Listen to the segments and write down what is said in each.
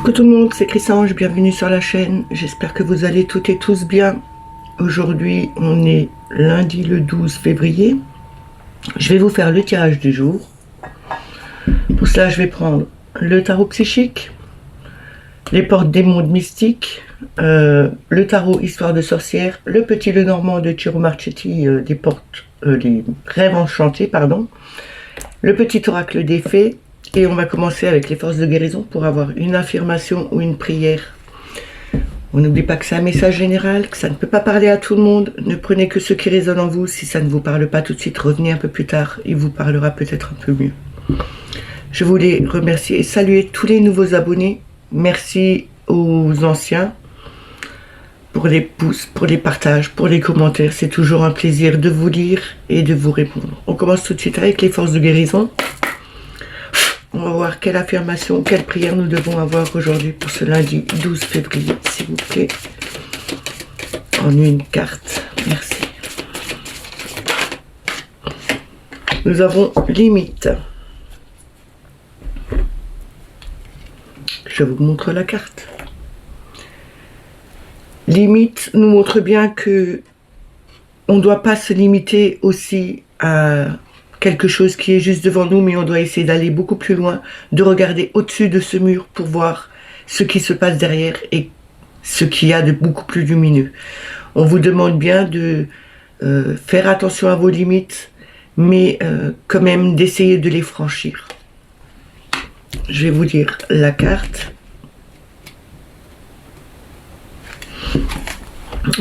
Coucou tout le monde, c'est Chrysange, bienvenue sur la chaîne. J'espère que vous allez toutes et tous bien. Aujourd'hui, on est lundi le 12 février. Je vais vous faire le tirage du jour. Pour cela, je vais prendre le tarot psychique, les portes des mondes mystiques, le tarot histoire de sorcière, le petit Lenormand de Ciro Marchetti, des portes, les rêves enchantés, pardon, le petit oracle des fées. Et on va commencer avec les forces de guérison pour avoir une affirmation ou une prière. On n'oublie pas que c'est un message général, que ça ne peut pas parler à tout le monde. Ne prenez que ce qui résonne en vous. Si ça ne vous parle pas tout de suite, revenez un peu plus tard. Il vous parlera peut-être un peu mieux. Je voulais remercier et saluer tous les nouveaux abonnés. Merci aux anciens pour les pouces, pour les partages, pour les commentaires. C'est toujours un plaisir de vous lire et de vous répondre. On commence tout de suite avec les forces de guérison. On va voir quelle affirmation, quelle prière nous devons avoir aujourd'hui pour ce lundi 12 février, s'il vous plaît. En une carte. Merci. Nous avons limite. Je vous montre la carte. Limite nous montre bien que on ne doit pas se limiter aussi à quelque chose qui est juste devant nous, mais on doit essayer d'aller beaucoup plus loin, de regarder au-dessus de ce mur pour voir ce qui se passe derrière et ce qu'il y a de beaucoup plus lumineux. On vous demande bien de faire attention à vos limites, mais quand même d'essayer de les franchir. Je vais vous lire la carte.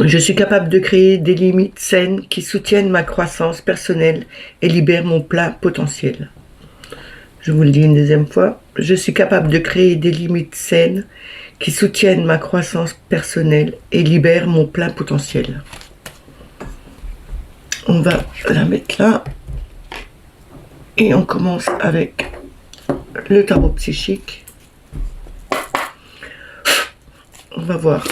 Je suis capable de créer des limites saines qui soutiennent ma croissance personnelle et libèrent mon plein potentiel. Je vous le dis une deuxième fois. Je suis capable de créer des limites saines qui soutiennent ma croissance personnelle et libèrent mon plein potentiel. On va la mettre là. Et on commence avec le tarot psychique. On va voir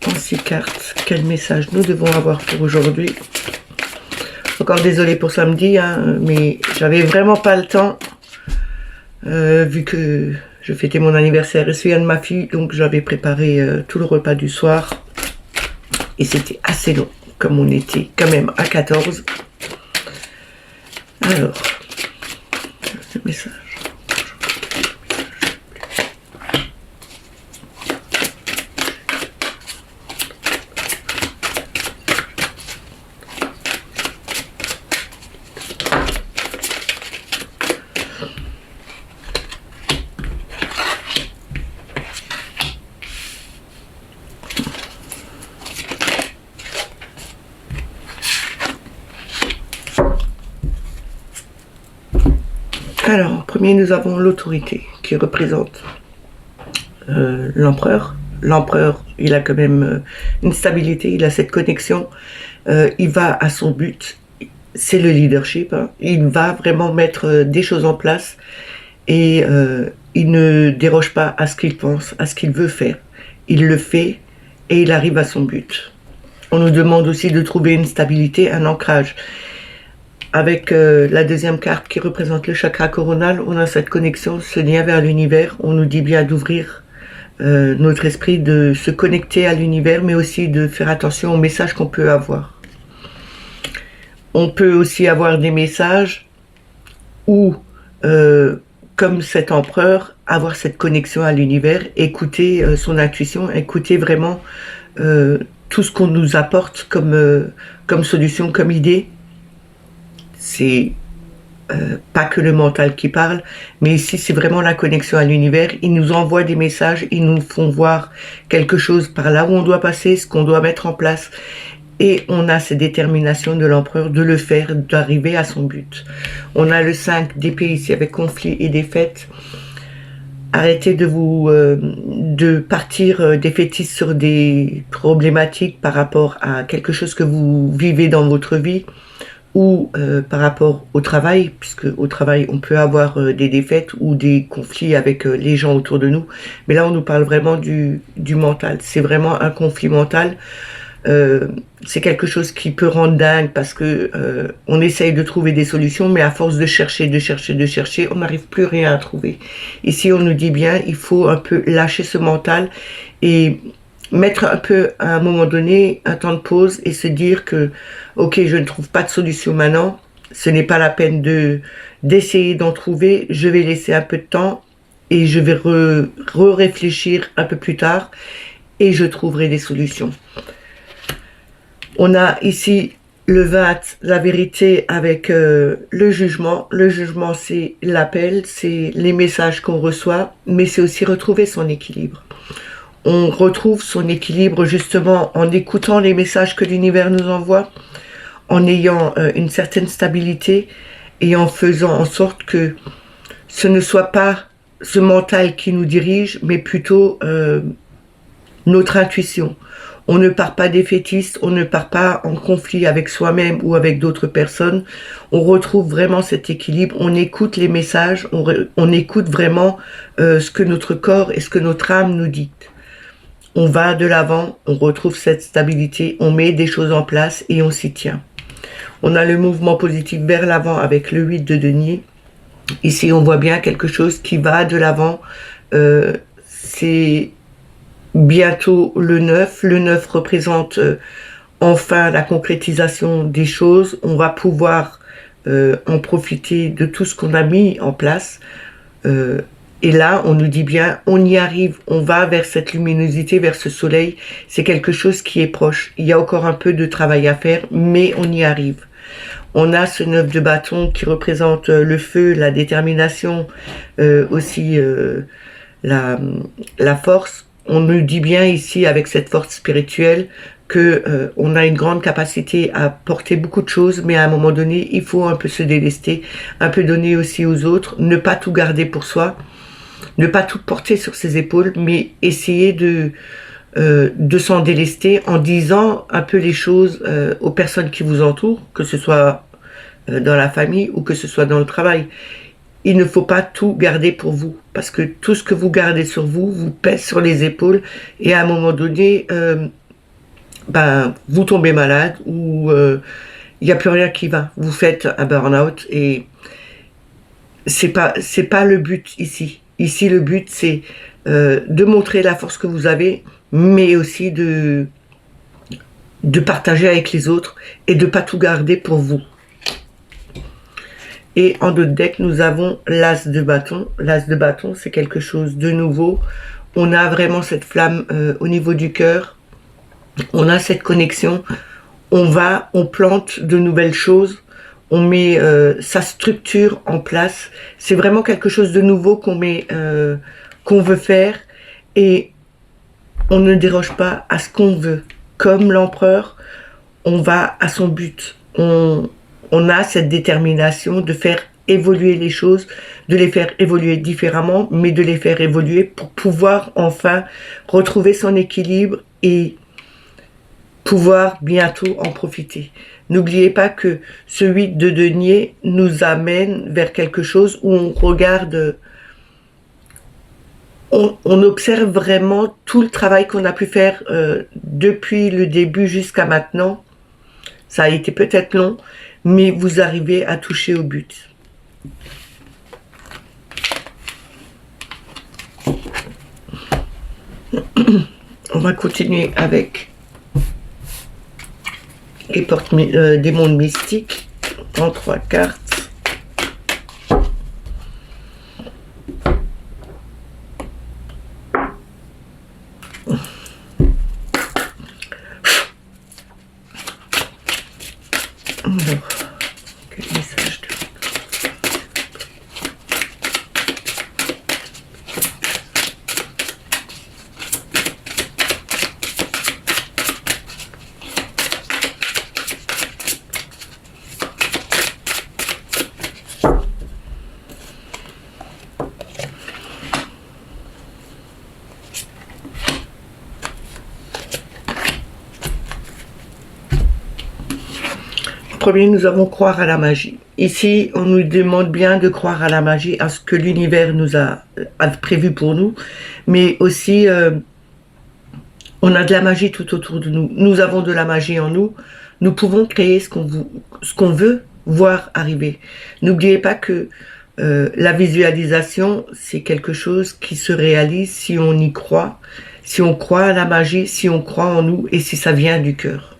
en 6 cartes quel message nous devons avoir pour aujourd'hui. Encore désolé pour samedi, hein, mais j'avais vraiment pas le temps vu que je fêtais mon anniversaire et celui de ma fille, donc j'avais préparé tout le repas du soir et c'était assez long comme on était quand même à 14. Alors, le message. Alors, en premier, nous avons l'autorité qui représente l'empereur. L'empereur, il a quand même une stabilité, il a cette connexion, il va à son but, c'est le leadership, hein. Il va vraiment mettre des choses en place et il ne déroge pas à ce qu'il pense, à ce qu'il veut faire. Il le fait et il arrive à son but. On nous demande aussi de trouver une stabilité, un ancrage. Avec la deuxième carte qui représente le chakra coronal, on a cette connexion, ce lien vers l'univers. On nous dit bien d'ouvrir notre esprit, de se connecter à l'univers, mais aussi de faire attention aux messages qu'on peut avoir. On peut aussi avoir des messages où, comme cet empereur, avoir cette connexion à l'univers, écouter son intuition, écouter vraiment tout ce qu'on nous apporte comme solution, comme idée. C'est pas que le mental qui parle, mais ici c'est vraiment la connexion à l'univers. Ils nous envoient des messages, ils nous font voir quelque chose par là où on doit passer, ce qu'on doit mettre en place. Et on a cette détermination de l'empereur de le faire, d'arriver à son but. On a le 5 d'épée ici avec conflit et défaite. Arrêtez de partir défaitiste sur des problématiques par rapport à quelque chose que vous vivez dans votre vie. Ou par rapport au travail, puisque au travail on peut avoir des défaites ou des conflits avec les gens autour de nous, mais là on nous parle vraiment du mental, c'est vraiment un conflit mental Euh, c'est quelque chose qui peut rendre dingue parce que on essaye de trouver des solutions, mais à force de chercher, de chercher, de chercher, on n'arrive plus rien à trouver. Ici, on nous dit bien, il faut un peu lâcher ce mental et mettre un peu, à un moment donné, un temps de pause et se dire que, ok, je ne trouve pas de solution maintenant, ce n'est pas la peine de d'essayer d'en trouver, je vais laisser un peu de temps et je vais réfléchir un peu plus tard et je trouverai des solutions. On a ici le 20, la vérité avec le jugement. Le jugement, c'est l'appel, c'est les messages qu'on reçoit, mais c'est aussi retrouver son équilibre. On retrouve son équilibre justement en écoutant les messages que l'univers nous envoie, en ayant une certaine stabilité et en faisant en sorte que ce ne soit pas ce mental qui nous dirige, mais plutôt notre intuition. On ne part pas défaitiste, on ne part pas en conflit avec soi-même ou avec d'autres personnes. On retrouve vraiment cet équilibre, on écoute les messages, on écoute vraiment ce que notre corps et ce que notre âme nous dicte. On va de l'avant, on retrouve cette stabilité, on met des choses en place et on s'y tient. On a le mouvement positif vers l'avant avec le 8 de denier. Ici, on voit bien quelque chose qui va de l'avant. C'est bientôt le 9. Le 9 représente enfin la concrétisation des choses. On va pouvoir en profiter de tout ce qu'on a mis en place. Et là, on nous dit bien, on y arrive, on va vers cette luminosité, vers ce soleil. C'est quelque chose qui est proche. Il y a encore un peu de travail à faire, mais on y arrive. On a ce 9 de bâton qui représente le feu, la détermination, aussi la force. On nous dit bien ici, avec cette force spirituelle, que on a une grande capacité à porter beaucoup de choses, mais à un moment donné, il faut un peu se délester, un peu donner aussi aux autres, ne pas tout garder pour soi, ne pas tout porter sur ses épaules, mais essayer de s'en délester en disant un peu les choses aux personnes qui vous entourent, que ce soit dans la famille ou que ce soit dans le travail. Il ne faut pas tout garder pour vous, parce que tout ce que vous gardez sur vous, vous pèse sur les épaules, et à un moment donné, vous tombez malade, ou il n'y a plus rien qui va. Vous faites un burn-out, et c'est pas le but ici. Ici, le but, c'est de montrer la force que vous avez, mais aussi de partager avec les autres, et de pas tout garder pour vous. Et en d'autres decks, nous avons l'As de bâton. L'As de bâton, c'est quelque chose de nouveau. On a vraiment cette flamme au niveau du cœur. On a cette connexion. On plante de nouvelles choses. On met sa structure en place. C'est vraiment quelque chose de nouveau qu'on veut faire. Et on ne déroge pas à ce qu'on veut. Comme l'empereur, on va à son but. On a cette détermination de faire évoluer les choses, de les faire évoluer différemment, mais de les faire évoluer pour pouvoir enfin retrouver son équilibre et pouvoir bientôt en profiter. N'oubliez pas que ce 8 de denier nous amène vers quelque chose où on regarde, on observe vraiment tout le travail qu'on a pu faire depuis le début jusqu'à maintenant. Ça a été peut-être long, mais vous arrivez à toucher au but. On va continuer avec les portes des mondes mystiques en 3 cartes. Alors, quel message de... Premier, nous avons croire à la magie. Ici, on nous demande bien de croire à la magie, à ce que l'univers nous a prévu pour nous, mais aussi On a de la magie tout autour de nous. Nous avons de la magie en nous. Nous pouvons créer ce qu'on veut voir arriver. N'oubliez pas que la visualisation, c'est quelque chose qui se réalise si on y croit, si on croit à la magie, si on croit en nous et si ça vient du cœur.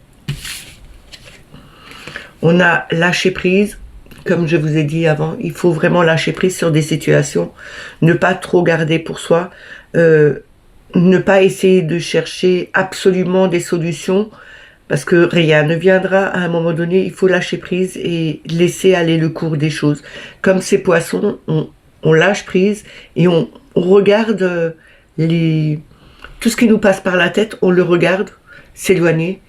On a lâché prise, comme je vous ai dit avant, il faut vraiment lâcher prise sur des situations, ne pas trop garder pour soi, ne pas essayer de chercher absolument des solutions, parce que rien ne viendra à un moment donné, il faut lâcher prise et laisser aller le cours des choses. Comme ces poissons, on lâche prise et on regarde tout ce qui nous passe par la tête, on le regarde s'éloigner.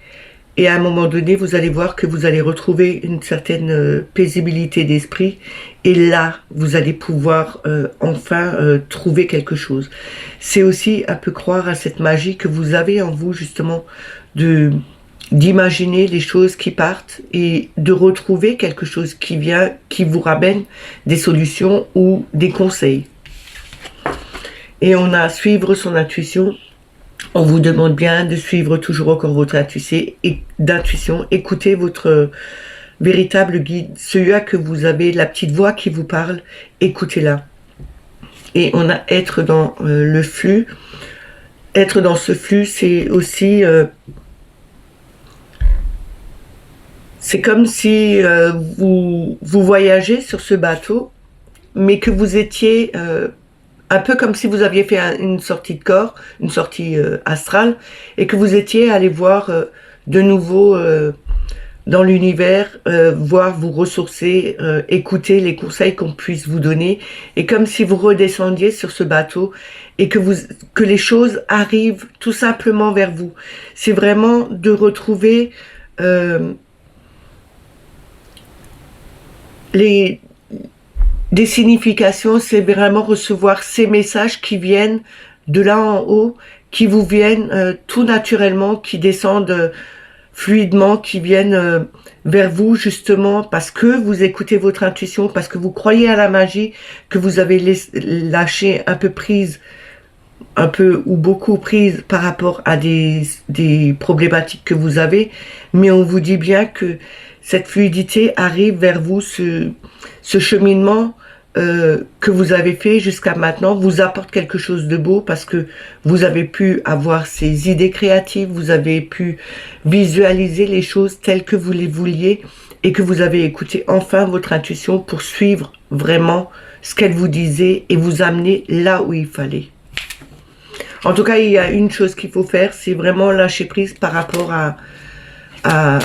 Et à un moment donné, vous allez voir que vous allez retrouver une certaine paisibilité d'esprit. Et là, vous allez pouvoir enfin trouver quelque chose. C'est aussi un peu croire à cette magie que vous avez en vous, justement, d'imaginer les choses qui partent et de retrouver quelque chose qui vient, qui vous ramène des solutions ou des conseils. Et on a à suivre son intuition. On vous demande bien de suivre toujours encore votre intuition. Écoutez votre véritable guide, celui-là que vous avez, la petite voix qui vous parle, écoutez-la. Et on a être dans le flux. Être dans ce flux, c'est aussi... c'est comme si vous voyagez sur ce bateau, mais que vous étiez... un peu comme si vous aviez fait une sortie de corps, une sortie astrale, et que vous étiez allé voir de nouveau dans l'univers, voir vous ressourcer, écouter les conseils qu'on puisse vous donner, et comme si vous redescendiez sur ce bateau, et que les choses arrivent tout simplement vers vous. C'est vraiment de retrouver des significations, c'est vraiment recevoir ces messages qui viennent de là en haut, qui vous viennent tout naturellement, qui descendent fluidement, qui viennent vers vous justement parce que vous écoutez votre intuition, parce que vous croyez à la magie, que vous avez lâché un peu prise, un peu ou beaucoup prise par rapport à des problématiques que vous avez, mais on vous dit bien que cette fluidité arrive vers vous, ce cheminement que vous avez fait jusqu'à maintenant vous apporte quelque chose de beau parce que vous avez pu avoir ces idées créatives, vous avez pu visualiser les choses telles que vous les vouliez et que vous avez écouté enfin votre intuition pour suivre vraiment ce qu'elle vous disait et vous amener là où il fallait. En tout cas, il y a une chose qu'il faut faire, c'est vraiment lâcher prise par rapport à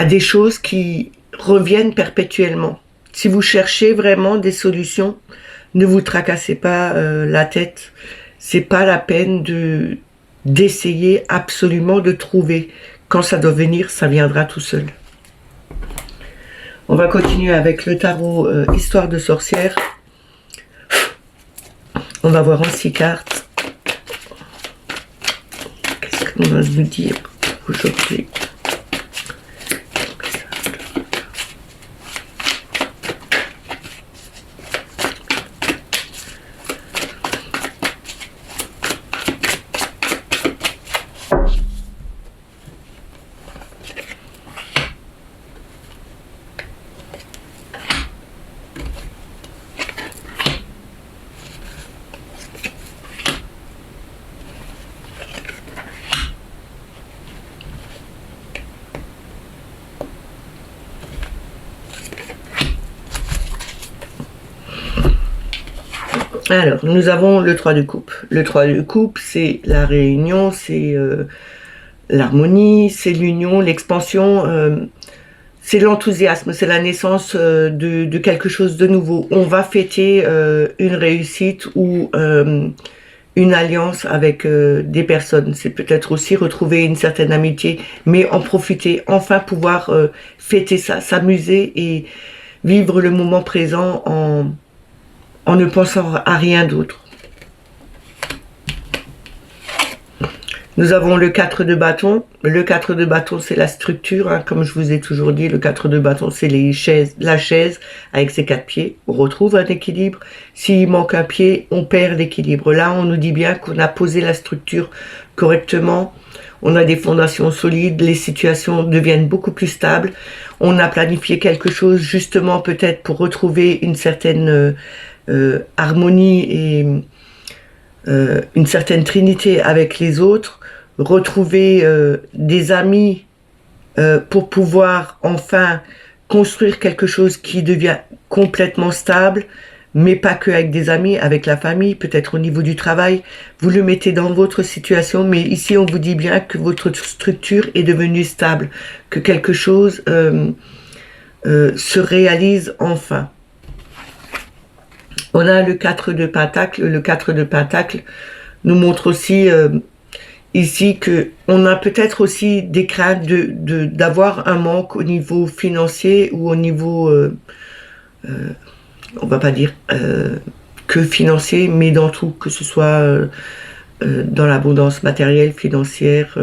des choses qui reviennent perpétuellement. Si vous cherchez vraiment des solutions, ne vous tracassez pas la tête. C'est pas la peine d'essayer absolument de trouver. Quand ça doit venir, ça viendra tout seul. On va continuer avec le tarot Histoire de sorcière. On va voir en 6 cartes. Qu'est-ce qu'on va nous dire aujourd'hui ? Alors, nous avons le 3 de coupe. Le 3 de coupe, c'est la réunion, c'est l'harmonie, c'est l'union, l'expansion, c'est l'enthousiasme, c'est la naissance de quelque chose de nouveau. On va fêter une réussite ou une alliance avec des personnes. C'est peut-être aussi retrouver une certaine amitié, mais en profiter, enfin pouvoir fêter ça, s'amuser et vivre le moment présent en ne pensant à rien d'autre. Nous avons le 4 de bâton. Le 4 de bâton, c'est la structure. Hein. Comme je vous ai toujours dit, le 4 de bâton, c'est la chaise avec ses 4 pieds. On retrouve un équilibre. S'il manque un pied, on perd l'équilibre. Là, on nous dit bien qu'on a posé la structure correctement. On a des fondations solides. Les situations deviennent beaucoup plus stables. On a planifié quelque chose justement peut-être pour retrouver une certaine harmonie et une certaine trinité avec les autres, retrouver des amis pour pouvoir enfin construire quelque chose qui devient complètement stable, mais pas que avec des amis, avec la famille, peut-être au niveau du travail. Vous le mettez dans votre situation, mais ici on vous dit bien que votre structure est devenue stable, que quelque chose se réalise enfin. On a le 4 de Pentacle. Le 4 de Pentacle nous montre aussi ici que on a peut-être aussi des craintes d'avoir un manque au niveau financier ou au niveau, on va pas dire que financier, mais dans tout, que ce soit dans l'abondance matérielle, financière,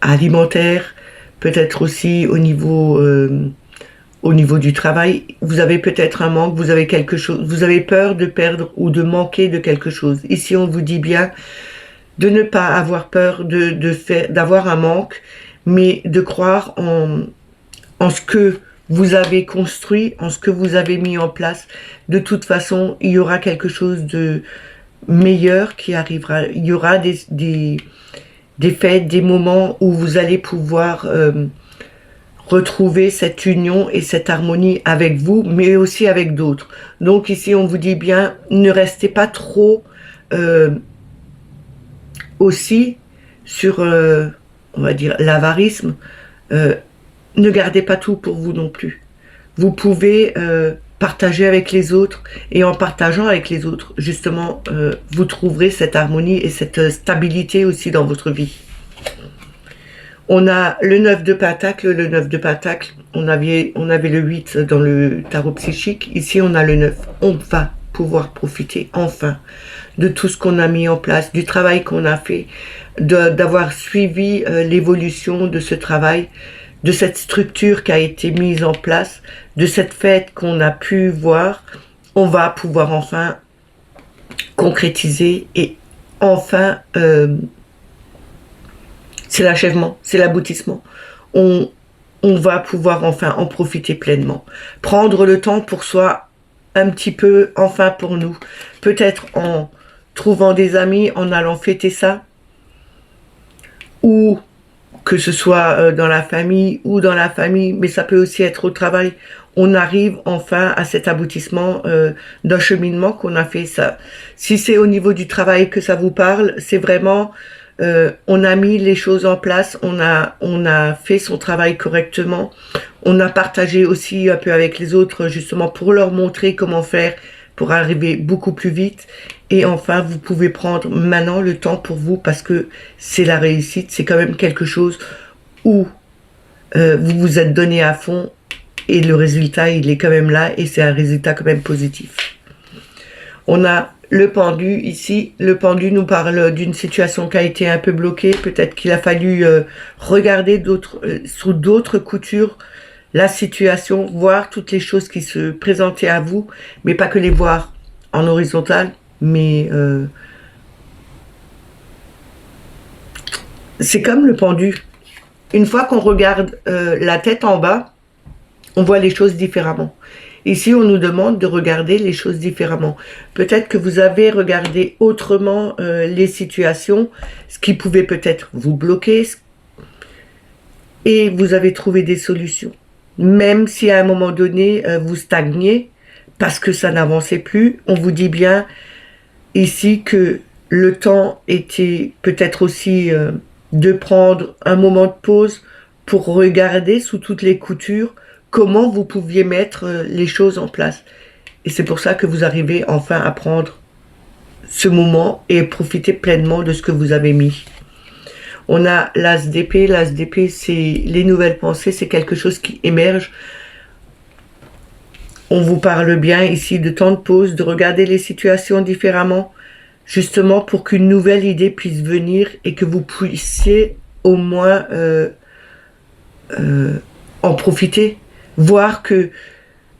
alimentaire, peut-être aussi au niveau du travail, vous avez peut-être un manque, vous avez quelque chose, vous avez peur de perdre ou de manquer de quelque chose. Ici, on vous dit bien de ne pas avoir peur d'avoir un manque, mais de croire en ce que vous avez construit, en ce que vous avez mis en place. De toute façon, il y aura quelque chose de meilleur qui arrivera. Il y aura des fêtes, des moments où vous allez pouvoir retrouver cette union et cette harmonie avec vous, mais aussi avec d'autres. Donc ici, on vous dit bien, ne restez pas trop aussi sur, on va dire, l'avarisme. Ne gardez pas tout pour vous non plus. Vous pouvez partager avec les autres, et en partageant avec les autres, justement, vous trouverez cette harmonie et cette stabilité aussi dans votre vie. On a le 9 de Pentacle. Le 9 de Pentacle, on avait le 8 dans le tarot psychique. Ici, on a le 9. On va pouvoir profiter enfin de tout ce qu'on a mis en place, du travail qu'on a fait, d'avoir suivi l'évolution de ce travail, de cette structure qui a été mise en place, de cette fête qu'on a pu voir. On va pouvoir enfin concrétiser et enfin... c'est l'achèvement, c'est l'aboutissement. On va pouvoir enfin en profiter pleinement. Prendre le temps pour soi, un petit peu, enfin pour nous. Peut-être en trouvant des amis, en allant fêter ça. Ou que ce soit dans la famille ou dans la famille, mais ça peut aussi être au travail. On arrive enfin à cet aboutissement d'un cheminement qu'on a fait. Ça. Si c'est au niveau du travail que ça vous parle, c'est vraiment... on a mis les choses en place, on a fait son travail correctement, on a partagé aussi un peu avec les autres justement pour leur montrer comment faire pour arriver beaucoup plus vite. Et enfin, vous pouvez prendre maintenant le temps pour vous parce que c'est la réussite, c'est quand même quelque chose où vous vous êtes donné à fond et le résultat il est quand même là et c'est un résultat quand même positif. On a le pendu ici. Le pendu nous parle d'une situation qui a été un peu bloquée. Peut-être qu'il a fallu regarder sous d'autres coutures la situation, voir toutes les choses qui se présentaient à vous, mais pas que les voir en horizontal, mais c'est comme le pendu. Une fois qu'on regarde la tête en bas, on voit les choses différemment. Ici, on nous demande de regarder les choses différemment. Peut-être que vous avez regardé autrement les situations, ce qui pouvait peut-être vous bloquer, et vous avez trouvé des solutions. Même si à un moment donné, vous stagniez, parce que ça n'avançait plus, on vous dit bien ici que le temps était peut-être aussi de prendre un moment de pause pour regarder sous toutes les coutures comment vous pouviez mettre les choses en place. Et c'est pour ça que vous arrivez enfin à prendre ce moment et profiter pleinement de ce que vous avez mis. On a l'as d'épée. L'as d'épée, c'est les nouvelles pensées, c'est quelque chose qui émerge. On vous parle bien ici de temps de pause, de regarder les situations différemment, justement pour qu'une nouvelle idée puisse venir et que vous puissiez au moins en profiter. Voir que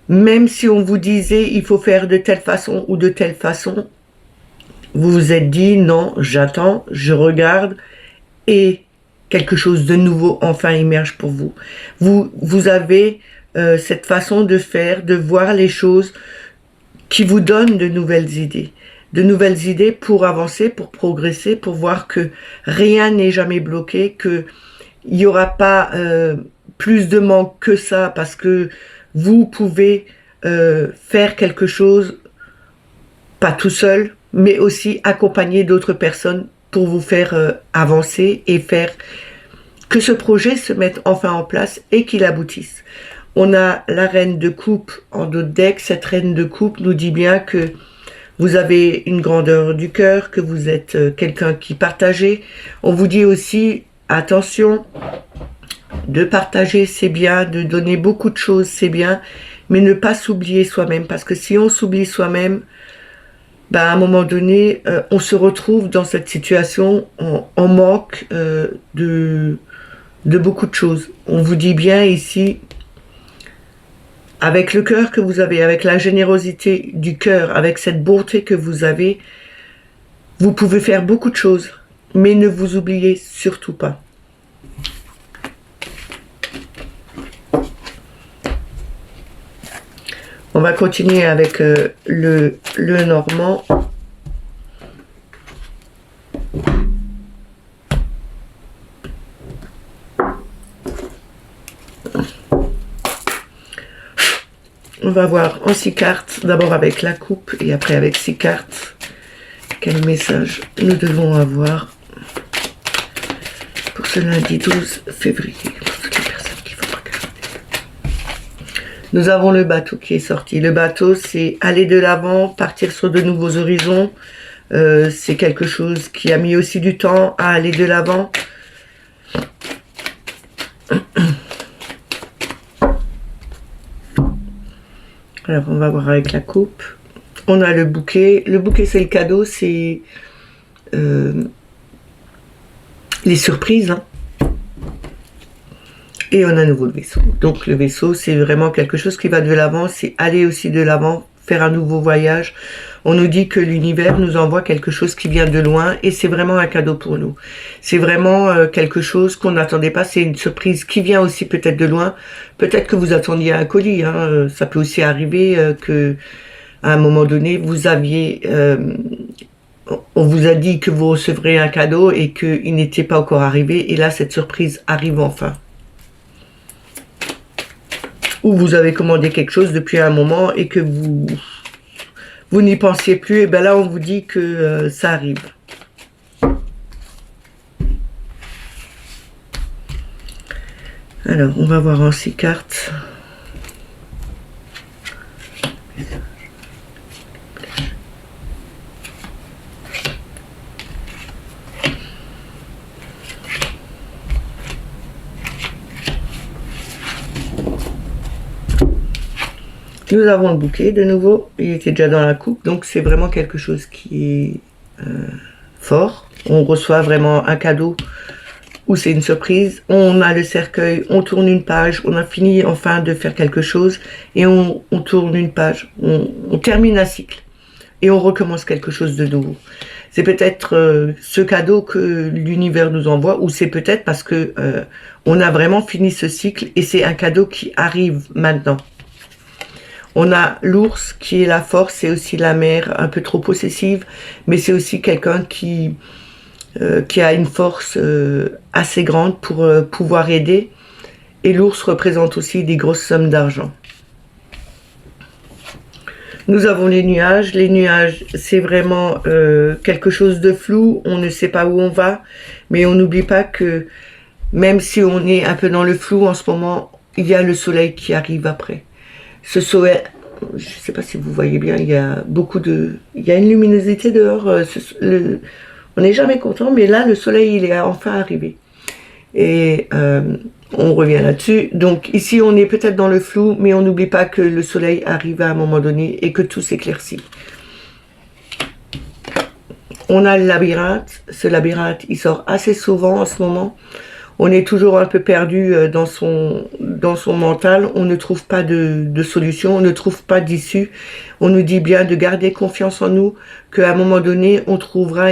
même si on vous disait il faut faire de telle façon ou de telle façon, vous vous êtes dit non, j'attends, je regarde et quelque chose de nouveau enfin émerge pour vous. Vous avez cette façon de faire, de voir les choses qui vous donne de nouvelles idées. De nouvelles idées pour avancer, pour progresser, pour voir que rien n'est jamais bloqué, qu'il n'y aura pas plus de manque que ça parce que vous pouvez faire quelque chose, pas tout seul, mais aussi accompagner d'autres personnes pour vous faire avancer et faire que ce projet se mette enfin en place et qu'il aboutisse. On a la reine de coupe en dos de deck. Cette reine de coupe nous dit bien que vous avez une grandeur du cœur, que vous êtes quelqu'un qui partagez. On vous dit aussi, attention, de partager c'est bien, de donner beaucoup de choses c'est bien, mais ne pas s'oublier soi-même. Parce que si on s'oublie soi-même, ben à un moment donné, on se retrouve dans cette situation en manque de beaucoup de choses. On vous dit bien ici, avec le cœur que vous avez, avec la générosité du cœur, avec cette bonté que vous avez, vous pouvez faire beaucoup de choses, mais ne vous oubliez surtout pas. On va continuer avec le normand. On va voir en 6 cartes, d'abord avec la coupe et après avec 6 cartes. Quel message nous devons avoir pour ce lundi 12 février, pour toutes les personnes qui vont regarder. Nous avons le bateau qui est sorti. Le bateau, c'est aller de l'avant, partir sur de nouveaux horizons. C'est quelque chose qui a mis aussi du temps à aller de l'avant. Alors, on va voir avec la coupe. On a le bouquet. Le bouquet, c'est le cadeau, c'est les surprises. Hein. Et on a à nouveau le vaisseau. Donc, le vaisseau, c'est vraiment quelque chose qui va de l'avant. C'est aller aussi de l'avant, faire un nouveau voyage. On nous dit que l'univers nous envoie quelque chose qui vient de loin et c'est vraiment un cadeau pour nous. C'est vraiment quelque chose qu'on n'attendait pas. C'est une surprise qui vient aussi peut-être de loin. Peut-être que vous attendiez un colis. Hein. Ça peut aussi arriver que à un moment donné, vous aviez... on vous a dit que vous recevrez un cadeau et qu'il n'était pas encore arrivé. Et là, cette surprise arrive enfin. Ou vous avez commandé quelque chose depuis un moment et que vous n'y pensiez plus, et bien là on vous dit que ça arrive. Alors, on va voir en 6 cartes. Nous avons le bouquet de nouveau, il était déjà dans la coupe, donc c'est vraiment quelque chose qui est fort. On reçoit vraiment un cadeau ou c'est une surprise. On a le cercueil, on tourne une page, on a fini enfin de faire quelque chose et on tourne une page, on termine un cycle et on recommence quelque chose de nouveau. C'est peut-être ce cadeau que l'univers nous envoie ou c'est peut-être parce que on a vraiment fini ce cycle et c'est un cadeau qui arrive maintenant. On a l'ours qui est la force, c'est aussi la mère un peu trop possessive, mais c'est aussi quelqu'un qui a une force assez grande pour pouvoir aider. Et l'ours représente aussi des grosses sommes d'argent. Nous avons les nuages. Les nuages, c'est vraiment quelque chose de flou. On ne sait pas où on va, mais on n'oublie pas que même si on est un peu dans le flou en ce moment, il y a le soleil qui arrive après. Ce soleil, je ne sais pas si vous voyez bien, il y a une luminosité dehors. On n'est jamais content, mais là, le soleil, il est enfin arrivé. Et on revient là-dessus. Donc ici, on est peut-être dans le flou, mais on n'oublie pas que le soleil arrive à un moment donné et que tout s'éclaircit. On a le labyrinthe. Ce labyrinthe, il sort assez souvent en ce moment. On est toujours un peu perdu dans son mental. On ne trouve pas de solution, on ne trouve pas d'issue. On nous dit bien de garder confiance en nous, qu'à un moment donné, on trouvera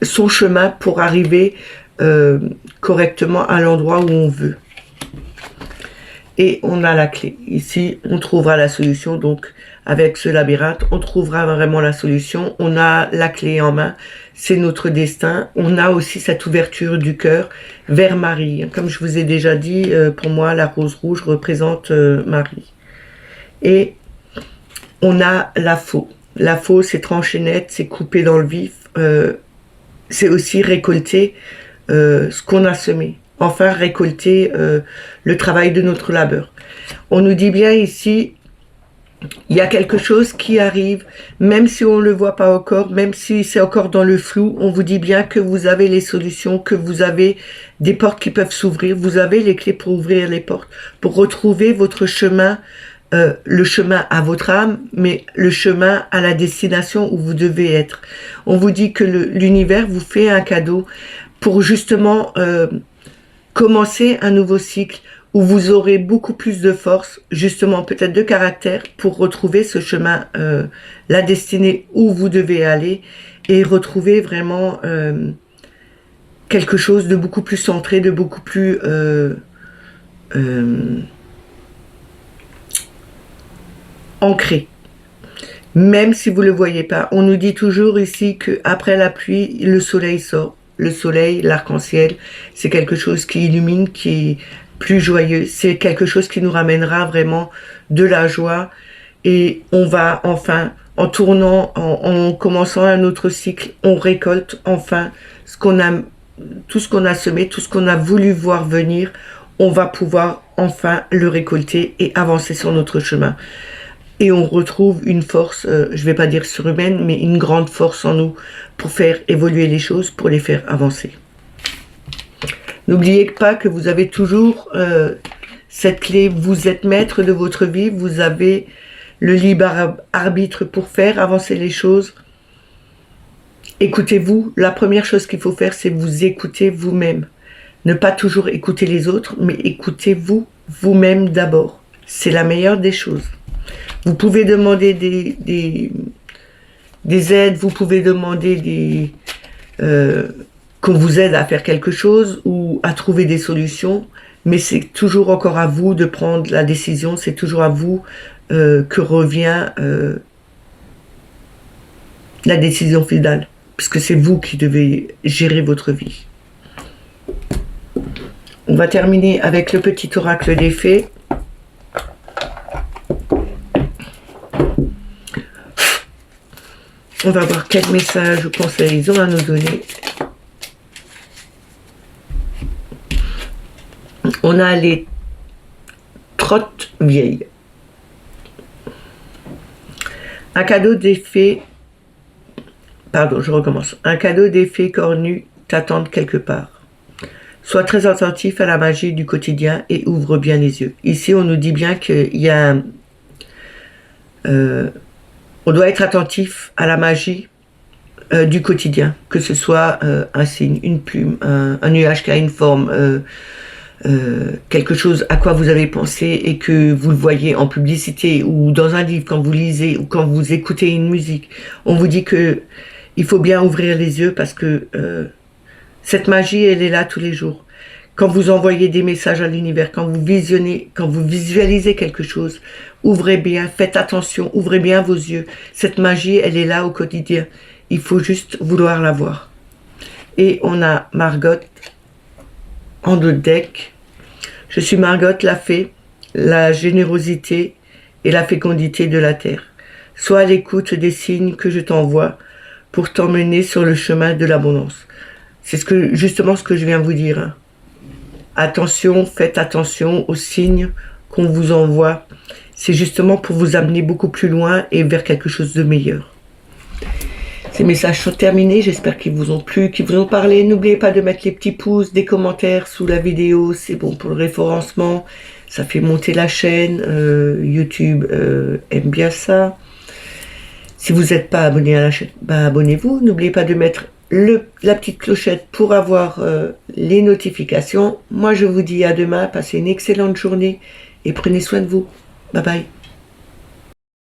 son chemin pour arriver correctement à l'endroit où on veut. Et on a la clé. Ici, on trouvera la solution. Donc, avec ce labyrinthe, on trouvera vraiment la solution. On a la clé en main. C'est notre destin. On a aussi cette ouverture du cœur vers Marie. Comme je vous ai déjà dit, pour moi, la rose rouge représente Marie. Et on a la faux. La faux, c'est trancher net, c'est couper dans le vif. C'est aussi récolter ce qu'on a semé. Enfin, récolter le travail de notre labeur. On nous dit bien ici, il y a quelque chose qui arrive, même si on ne le voit pas encore, même si c'est encore dans le flou, on vous dit bien que vous avez les solutions, que vous avez des portes qui peuvent s'ouvrir, vous avez les clés pour ouvrir les portes, pour retrouver votre chemin, le chemin à votre âme, mais le chemin à la destination où vous devez être. On vous dit que l'univers vous fait un cadeau pour justement commencer un nouveau cycle où vous aurez beaucoup plus de force, justement peut-être de caractère, pour retrouver ce chemin, la destinée où vous devez aller, et retrouver vraiment quelque chose de beaucoup plus centré, de beaucoup plus ancré. Même si vous ne le voyez pas, on nous dit toujours ici qu'après la pluie, le soleil sort. Le soleil, l'arc-en-ciel, c'est quelque chose qui illumine, qui est plus joyeux. C'est quelque chose qui nous ramènera vraiment de la joie. Et on va enfin, en tournant, en commençant un autre cycle, on récolte enfin tout ce qu'on a semé, tout ce qu'on a voulu voir venir. On va pouvoir enfin le récolter et avancer sur notre chemin. Et on retrouve une force, je ne vais pas dire surhumaine, mais une grande force en nous pour faire évoluer les choses, pour les faire avancer. N'oubliez pas que vous avez toujours cette clé, vous êtes maître de votre vie, vous avez le libre arbitre pour faire avancer les choses. Écoutez-vous, la première chose qu'il faut faire, c'est vous écouter vous-même. Ne pas toujours écouter les autres, mais écoutez-vous vous-même d'abord. C'est la meilleure des choses. Vous pouvez demander des aides, vous pouvez demander qu'on vous aide à faire quelque chose ou à trouver des solutions, mais c'est toujours encore à vous de prendre la décision, c'est toujours à vous que revient la décision finale, puisque c'est vous qui devez gérer votre vie. On va terminer avec le petit oracle des fées. On va voir quel message ou conseils ils ont à nous donner. On a les trottes vieilles. Un cadeau des fées. Pardon, je recommence. Un cadeau des fées cornues t'attendent quelque part. Sois très attentif à la magie du quotidien et ouvre bien les yeux. Ici, on nous dit bien qu'il y a on doit être attentif à la magie du quotidien, que ce soit un signe, une plume, un nuage qui a une forme, quelque chose à quoi vous avez pensé et que vous le voyez en publicité ou dans un livre quand vous lisez ou quand vous écoutez une musique. On vous dit que il faut bien ouvrir les yeux parce que cette magie, elle est là tous les jours. Quand vous envoyez des messages à l'univers, quand vous visionnez, quand vous visualisez quelque chose, ouvrez bien, faites attention, ouvrez bien vos yeux. Cette magie, elle est là au quotidien. Il faut juste vouloir la voir. Et on a Margot en deux decks. Je suis Margot, la fée, la générosité et la fécondité de la terre. Sois à l'écoute des signes que je t'envoie pour t'emmener sur le chemin de l'abondance. C'est justement ce que je viens de vous dire. Hein. Attention, faites attention aux signes qu'on vous envoie. C'est justement pour vous amener beaucoup plus loin et vers quelque chose de meilleur. Ces messages sont terminés, j'espère qu'ils vous ont plu, qu'ils vous ont parlé. N'oubliez pas de mettre les petits pouces, des commentaires sous la vidéo, c'est bon pour le référencement. Ça fait monter la chaîne, YouTube aime bien ça. Si vous n'êtes pas abonné à la chaîne, bah abonnez-vous. N'oubliez pas de mettre la petite clochette pour avoir les notifications. Moi, je vous dis à demain. Passez une excellente journée et prenez soin de vous. Bye bye.